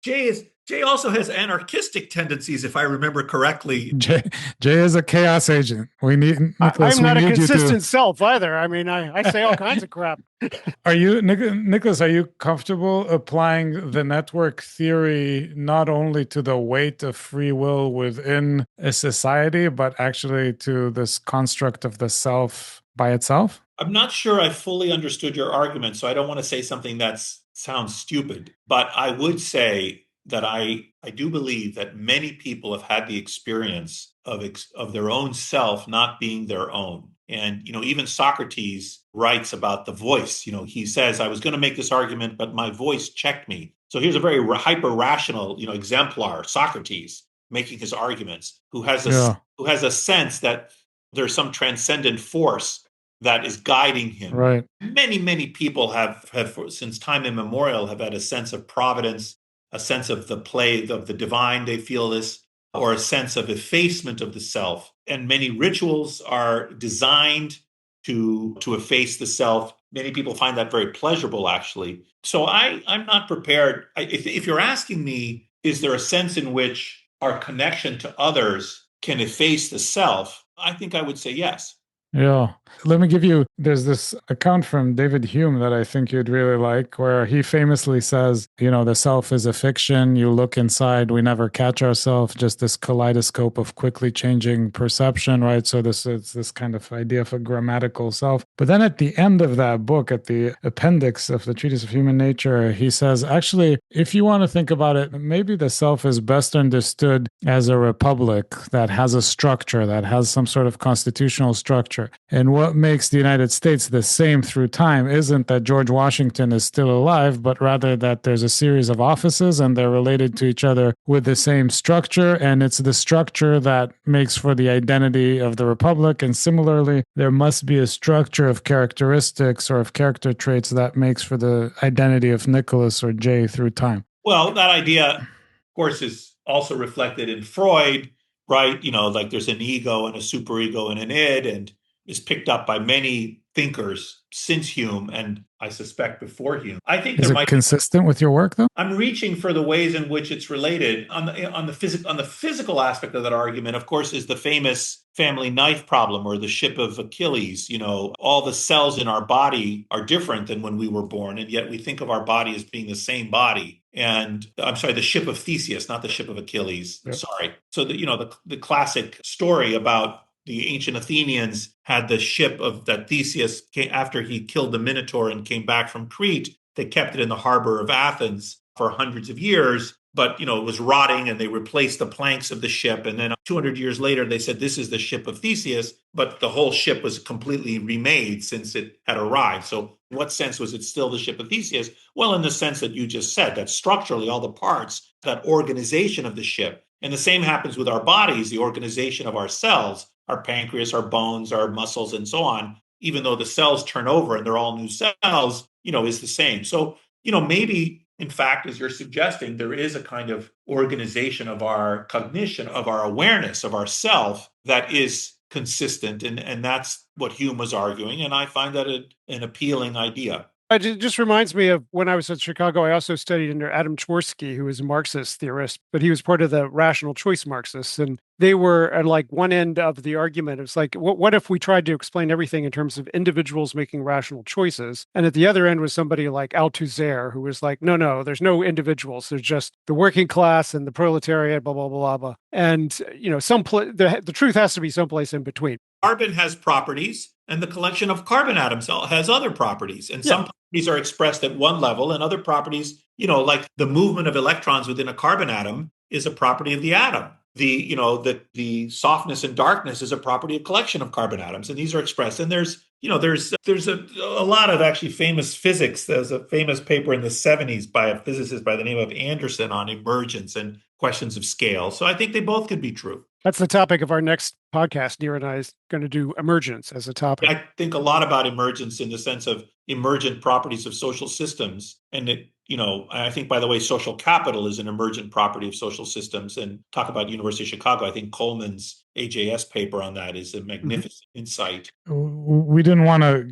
Jay also has anarchistic tendencies, if I remember correctly. Jay is a chaos agent. We need Nicholas. I'm not a consistent self either. I mean, I say all kinds of crap. Are you, Nicholas? Are you comfortable applying the network theory not only to the weight of free will within a society, but actually to this construct of the self by itself? I'm not sure I fully understood your argument, so I don't want to say something that sounds stupid. But I would say that I do believe that many people have had the experience of their own self not being their own. And, even Socrates writes about the voice. He says, I was going to make this argument, but my voice checked me. So here's a very hyper-rational, exemplar, Socrates, making his arguments, who has a sense that there's some transcendent force that is guiding him. Right. Many, many people have since time immemorial, have had a sense of providence, a sense of the play of the divine, they feel this, or a sense of effacement of the self. And many rituals are designed to efface the self. Many people find that very pleasurable, actually. So I'm not prepared. If you're asking me, is there a sense in which our connection to others can efface the self? I think I would say yes. Yeah. Let me give you, there's this account from David Hume that I think you'd really like, where he famously says, the self is a fiction. You look inside, we never catch ourselves, just this kaleidoscope of quickly changing perception, right? So this is this kind of idea of a grammatical self. But then at the end of that book, at the appendix of the Treatise of Human Nature, he says, actually, if you want to think about it, maybe the self is best understood as a republic that has a structure, that has some sort of constitutional structure. And what makes the United States the same through time isn't that George Washington is still alive, but rather that there's a series of offices and they're related to each other with the same structure. And it's the structure that makes for the identity of the republic. And similarly, there must be a structure of characteristics or of character traits that makes for the identity of Nicholas or Jay through time. Well, that idea, of course, is also reflected in Freud, right? Like there's an ego and a superego and an id, and is picked up by many thinkers since Hume, and I suspect before Hume. I think is it consistent with your work, though? I'm reaching for the ways in which it's related. On the physical aspect of that argument, of course, is the famous family knife problem or the ship of Achilles. All the cells in our body are different than when we were born, and yet we think of our body as being the same body. And I'm sorry, the ship of Theseus, not the ship of Achilles. Yep. Sorry. So the classic story about the ancient Athenians had the ship that Theseus, after he killed the Minotaur and came back from Crete, they kept it in the harbor of Athens for hundreds of years. But, it was rotting and they replaced the planks of the ship. And then 200 years later, they said, this is the ship of Theseus. But the whole ship was completely remade since it had arrived. So in what sense was it still the ship of Theseus? Well, in the sense that you just said, that structurally all the parts, that organization of the ship. And the same happens with our bodies, the organization of our cells, our pancreas, our bones, our muscles, and so on, even though the cells turn over and they're all new cells, is the same. So, maybe, in fact, as you're suggesting, there is a kind of organization of our cognition, of our awareness, of our self that is consistent. And that's what Hume was arguing. And I find that an appealing idea. It just reminds me of when I was at Chicago. I also studied under Adam Tversky, who was a Marxist theorist, but he was part of the rational choice Marxists. And they were at like one end of the argument. It's like, what if we tried to explain everything in terms of individuals making rational choices? And at the other end was somebody like Althusser, who was like, no, there's no individuals. There's just the working class and the proletariat, blah, blah, blah, blah, blah. And, the truth has to be someplace in between. Carbon has properties, and the collection of carbon atoms has other properties. And Yeah. some properties are expressed at one level, and other properties, like the movement of electrons within a carbon atom is a property of the atom. The softness and darkness is a property of collection of carbon atoms, and these are expressed. And there's a lot of actually famous physics. There's a famous paper in the 70s by a physicist by the name of Anderson on emergence and questions of scale. So I think they both could be true. That's the topic of our next podcast. Neera and I is going to do emergence as a topic. I think a lot about emergence in the sense of emergent properties of social systems. And I think, by the way, social capital is an emergent property of social systems. And talk about University of Chicago. I think Coleman's AJS paper on that is a magnificent insight. We didn't want to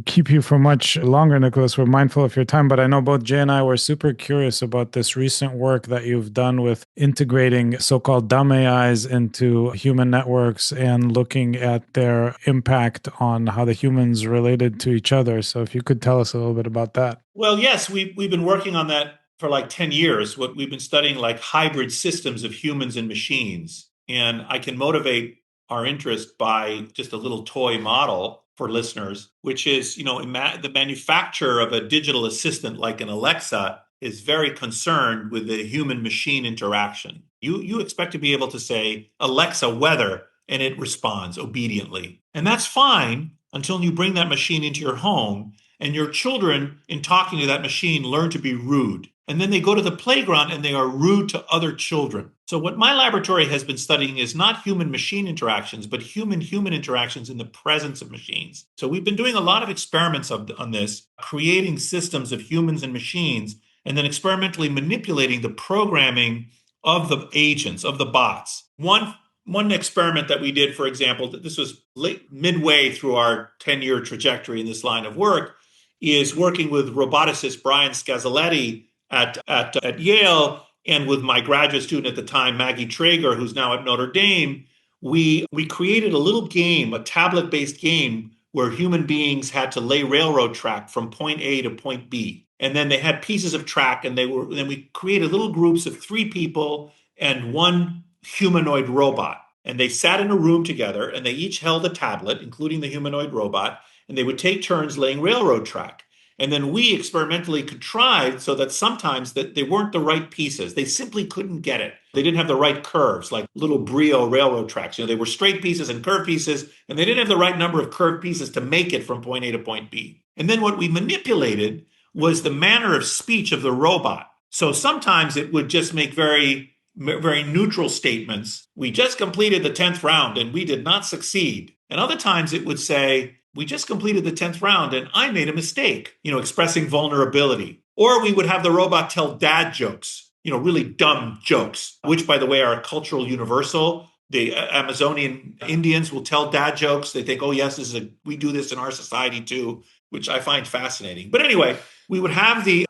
keep you for much longer, Nicholas. We're mindful of your time, but I know both Jay and I were super curious about this recent work that you've done with integrating so-called dumb AIs into human networks and looking at their impact on how the humans related to each other. So if you could tell us a little bit about that. Well, yes, we've been working on that for like 10 years. We've been studying like hybrid systems of humans and machines. And I can motivate our interest by just a little toy model for listeners, which is, the manufacturer of a digital assistant like an Alexa is very concerned with the human-machine interaction. You expect to be able to say, Alexa, weather, and it responds obediently. And that's fine until you bring that machine into your home and your children, in talking to that machine, learn to be rude. And then they go to the playground and they are rude to other children. So what my laboratory has been studying is not human-machine interactions, but human-human interactions in the presence of machines. So we've been doing a lot of experiments on this, creating systems of humans and machines, and then experimentally manipulating the programming of the agents, of the bots. One experiment that we did, for example, this was midway through our 10-year trajectory in this line of work, is working with roboticist Brian Scazzaletti at Yale, and with my graduate student at the time, Maggie Traeger, who's now at Notre Dame. We created a little game, a tablet-based game, where human beings had to lay railroad track from point A to point B. And then they had pieces of track, and then we created little groups of 3 people and 1 humanoid robot. And they sat in a room together, and they each held a tablet, including the humanoid robot, and they would take turns laying railroad track. And then we experimentally contrived so that sometimes that they weren't the right pieces. They simply couldn't get it. They didn't have the right curves, like little Brio railroad tracks. They were straight pieces and curved pieces, and they didn't have the right number of curved pieces to make it from point A to point B. And then what we manipulated was the manner of speech of the robot. So sometimes it would just make very, very neutral statements. We just completed the 10th round and we did not succeed. And other times it would say, we just completed the 10th round and I made a mistake, expressing vulnerability. Or we would have the robot tell dad jokes, really dumb jokes, which, by the way, are a cultural universal. The Amazonian Indians will tell dad jokes. They think, oh, yes, we do this in our society too, which I find fascinating. But anyway, we would have the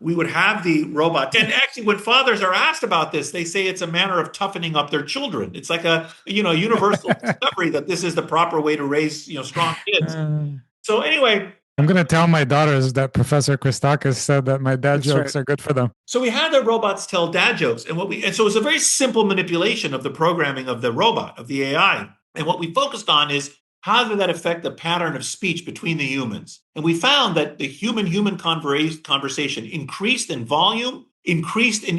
robot. And actually, when fathers are asked about this, they say it's a manner of toughening up their children. It's like a universal discovery that this is the proper way to raise strong kids. So anyway, I'm going to tell my daughters that Professor Christakis said that my dad jokes are good for them. So we had the robots tell dad jokes, and so it's a very simple manipulation of the programming of the robot, of the AI. And what we focused on is, how did that affect the pattern of speech between the humans? And we found that the human-human conversation increased in volume, increased in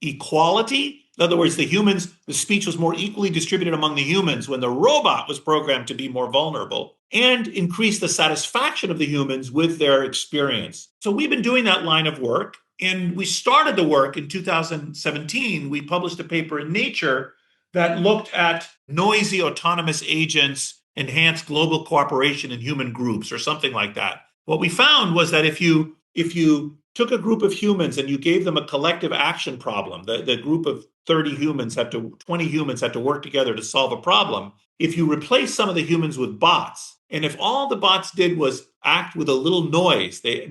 equality. In other words, the speech was more equally distributed among the humans when the robot was programmed to be more vulnerable, and increased the satisfaction of the humans with their experience. So we've been doing that line of work, and we started the work in 2017. We published a paper in Nature that looked at noisy autonomous agents, enhanced global cooperation in human groups, or something like that. What we found was that if you took a group of humans and you gave them a collective action problem, the group of 20 humans had to work together to solve a problem. If you replace some of the humans with bots, and if all the bots did was act with a little noise. They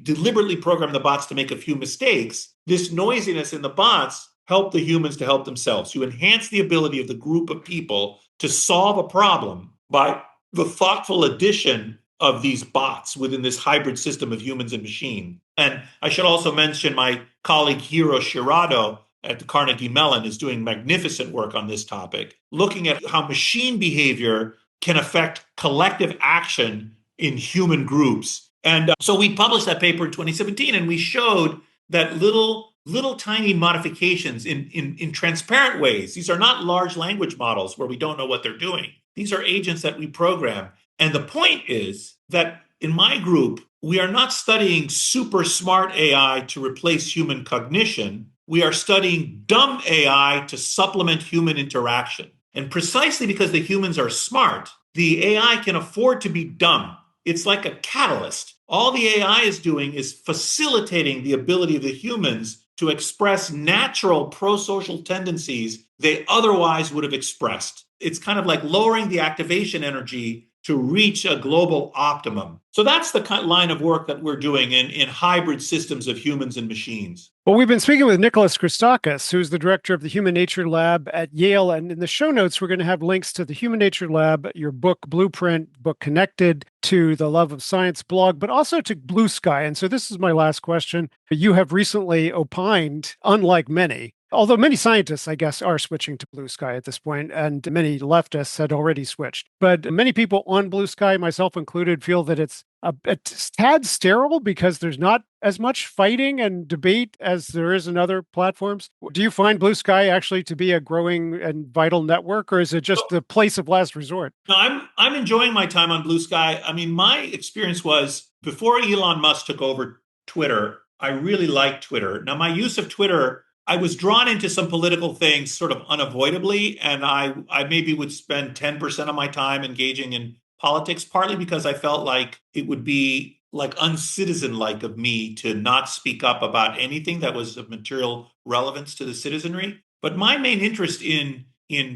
deliberately programmed the bots to make a few mistakes. This noisiness in the bots help the humans to help themselves. You enhance the ability of the group of people to solve a problem by the thoughtful addition of these bots within this hybrid system of humans and machine. And I should also mention my colleague Hiro Shirado at the Carnegie Mellon is doing magnificent work on this topic, looking at how machine behavior can affect collective action in human groups. And so we published that paper in 2017, and we showed that little tiny modifications in transparent ways. These are not large language models where we don't know what they're doing. These are agents that we program. And the point is that in my group, we are not studying super smart AI to replace human cognition. We are studying dumb AI to supplement human interaction. And precisely because the humans are smart, the AI can afford to be dumb. It's like a catalyst. All the AI is doing is facilitating the ability of the humans to express natural pro-social tendencies they otherwise would have expressed. It's kind of like lowering the activation energy to reach a global optimum. So that's the kind of line of work that we're doing in hybrid systems of humans and machines. Well, we've been speaking with Nicholas Christakis, who's the director of the Human Nature Lab at Yale. And in the show notes, we're going to have links to the Human Nature Lab, your book Blueprint, book Connected, to the Love of Science blog, but also to Blue Sky. And so this is my last question. You have recently opined, unlike many, although many scientists, I guess, are switching to Blue Sky at this point, and many leftists had already switched. But many people on Blue Sky, myself included, feel that it's a tad sterile because there's not as much fighting and debate as there is in other platforms. Do you find Blue Sky actually to be a growing and vital network, or is it just the place of last resort? No, I'm enjoying my time on Blue Sky. I mean, my experience was before Elon Musk took over Twitter, I really liked Twitter. Now, my use of Twitter, I was drawn into some political things sort of unavoidably, and I maybe would spend 10% of my time engaging in politics, partly because I felt like it would be like uncitizen-like of me to not speak up about anything that was of material relevance to the citizenry. But my main interest in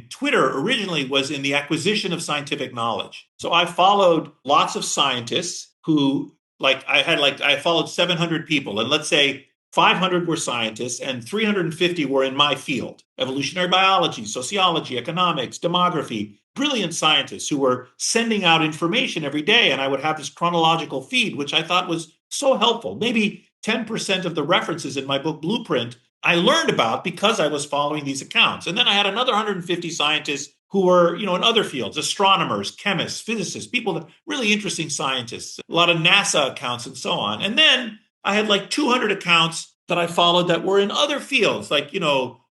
Twitter originally was in the acquisition of scientific knowledge. So I followed lots of scientists who, I followed 700 people, and let's say 500 were scientists and 350 were in my field: evolutionary biology, sociology, economics, demography. Brilliant scientists who were sending out information every day. And I would have this chronological feed, which I thought was so helpful. Maybe 10% of the references in my book Blueprint I learned about because I was following these accounts. And then I had another 150 scientists who were, in other fields: astronomers, chemists, physicists, people that really interesting scientists, a lot of NASA accounts and so on. And then I had like 200 accounts that I followed that were in other fields, like,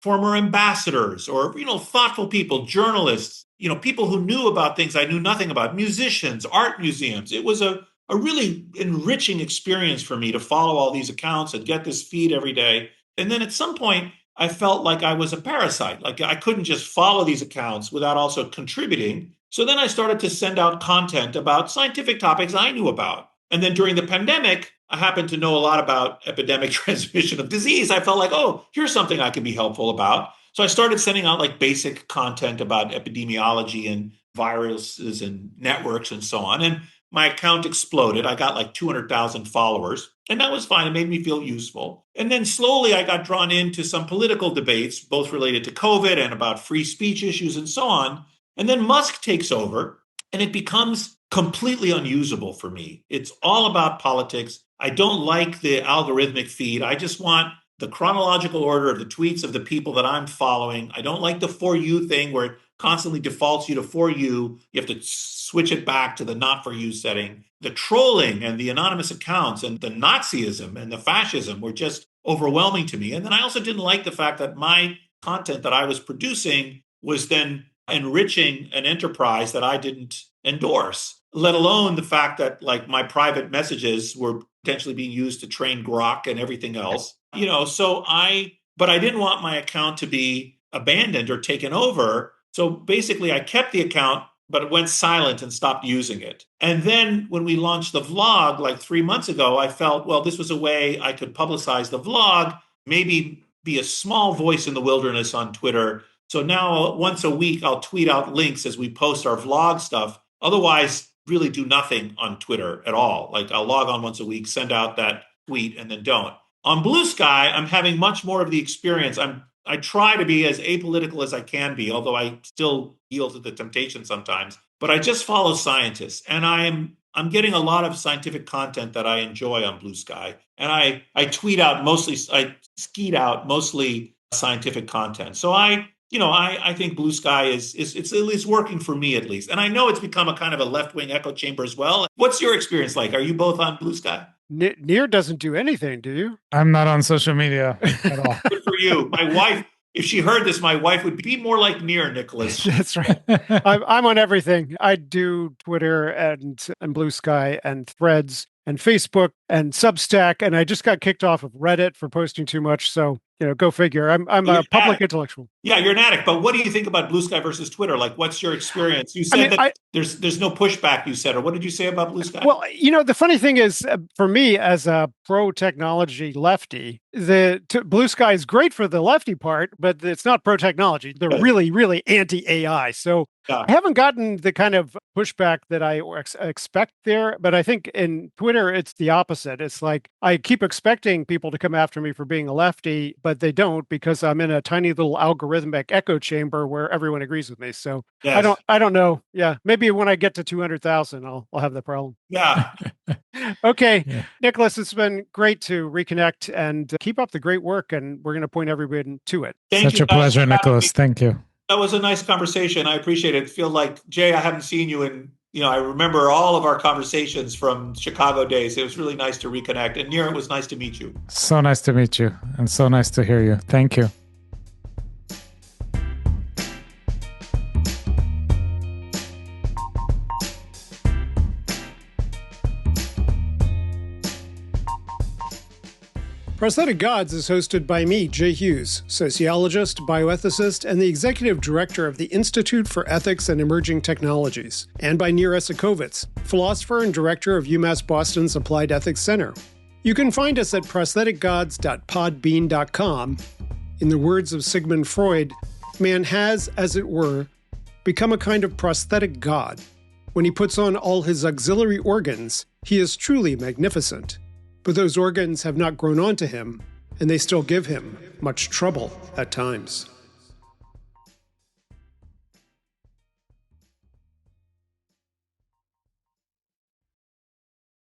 former ambassadors or, thoughtful people, journalists, people who knew about things I knew nothing about, musicians, art museums. It was a really enriching experience for me to follow all these accounts and get this feed every day. And then at some point, I felt like I was a parasite. Like I couldn't just follow these accounts without also contributing. So then I started to send out content about scientific topics I knew about. And then during the pandemic, I happened to know a lot about epidemic transmission of disease. I felt like, oh, here's something I can be helpful about. So I started sending out like basic content about epidemiology and viruses and networks and so on. And my account exploded. I got like 200,000 followers, and that was fine. It made me feel useful. And then slowly I got drawn into some political debates, both related to COVID and about free speech issues and so on. And then Musk takes over, and it becomes completely unusable for me. It's all about politics. I don't like the algorithmic feed. I just want the chronological order of the tweets of the people that I'm following. I don't like the For You thing where it constantly defaults you to For You. You have to switch it back to the Not For You setting. The trolling and the anonymous accounts and the Nazism and the fascism were just overwhelming to me. And then I also didn't like the fact that my content that I was producing was then enriching an enterprise that I didn't endorse, let alone the fact that like my private messages were potentially being used to train Grok and everything else. But I didn't want my account to be abandoned or taken over. So basically I kept the account, but it went silent and stopped using it. And then when we launched the vlog like 3 months ago, I felt, well, this was a way I could publicize the vlog, maybe be a small voice in the wilderness on Twitter. So now once a week, I'll tweet out links as we post our vlog stuff. Otherwise, really do nothing on Twitter at all. Like I'll log on once a week, send out that tweet, and then don't. On Blue Sky, I'm having much more of the experience. I try to be as apolitical as I can be, although I still yield to the temptation sometimes. But I just follow scientists, and I'm getting a lot of scientific content that I enjoy on Blue Sky. And I tweet out mostly, I skeet out mostly scientific content. So I think Blue Sky is working for me at least. And I know it's become a kind of a left-wing echo chamber as well. What's your experience like? Are you both on Blue Sky? Nir doesn't do anything, do you? I'm not on social media at all. Good for you. My wife, if she heard this, my wife would be more like Nir, Nicholas. That's right. I'm on everything. I do Twitter and Blue Sky and Threads and Facebook and Substack, and I just got kicked off of Reddit for posting too much. So, go figure. I'm a public intellectual. Yeah, you're an addict. But what do you think about Blue Sky versus Twitter? Like, what's your experience? You said there's no pushback, you said, or what did you say about Blue Sky? Well, the funny thing is, for me as a pro-technology lefty, Blue Sky is great for the lefty part, but it's not pro-technology. They're really, really anti-AI. So I haven't gotten the kind of pushback that I expect there, but I think in Twitter, it's the opposite. It's like I keep expecting people to come after me for being a lefty, but they don't because I'm in a tiny little algorithmic echo chamber where everyone agrees with me. So yes. I don't know. Yeah, maybe when I get to 200,000, I'll have that problem. Yeah. Okay, yeah. Nicholas, it's been great to reconnect and keep up the great work, and we're going to point everybody to it. Such a pleasure, Nicholas. Thank you. That was a nice conversation. I appreciate it. I feel like, Jay, I haven't seen you in, I remember all of our conversations from Chicago days. It was really nice to reconnect. And Nir, it was nice to meet you. So nice to meet you and so nice to hear you. Thank you. Prosthetic Gods is hosted by me, Jay Hughes, sociologist, bioethicist, and the executive director of the Institute for Ethics and Emerging Technologies, and by Nir Esakovitz, philosopher and director of UMass Boston's Applied Ethics Center. You can find us at prostheticgods.podbean.com. In the words of Sigmund Freud, man has, as it were, become a kind of prosthetic god. When he puts on all his auxiliary organs, he is truly magnificent. But those organs have not grown onto him, and they still give him much trouble at times.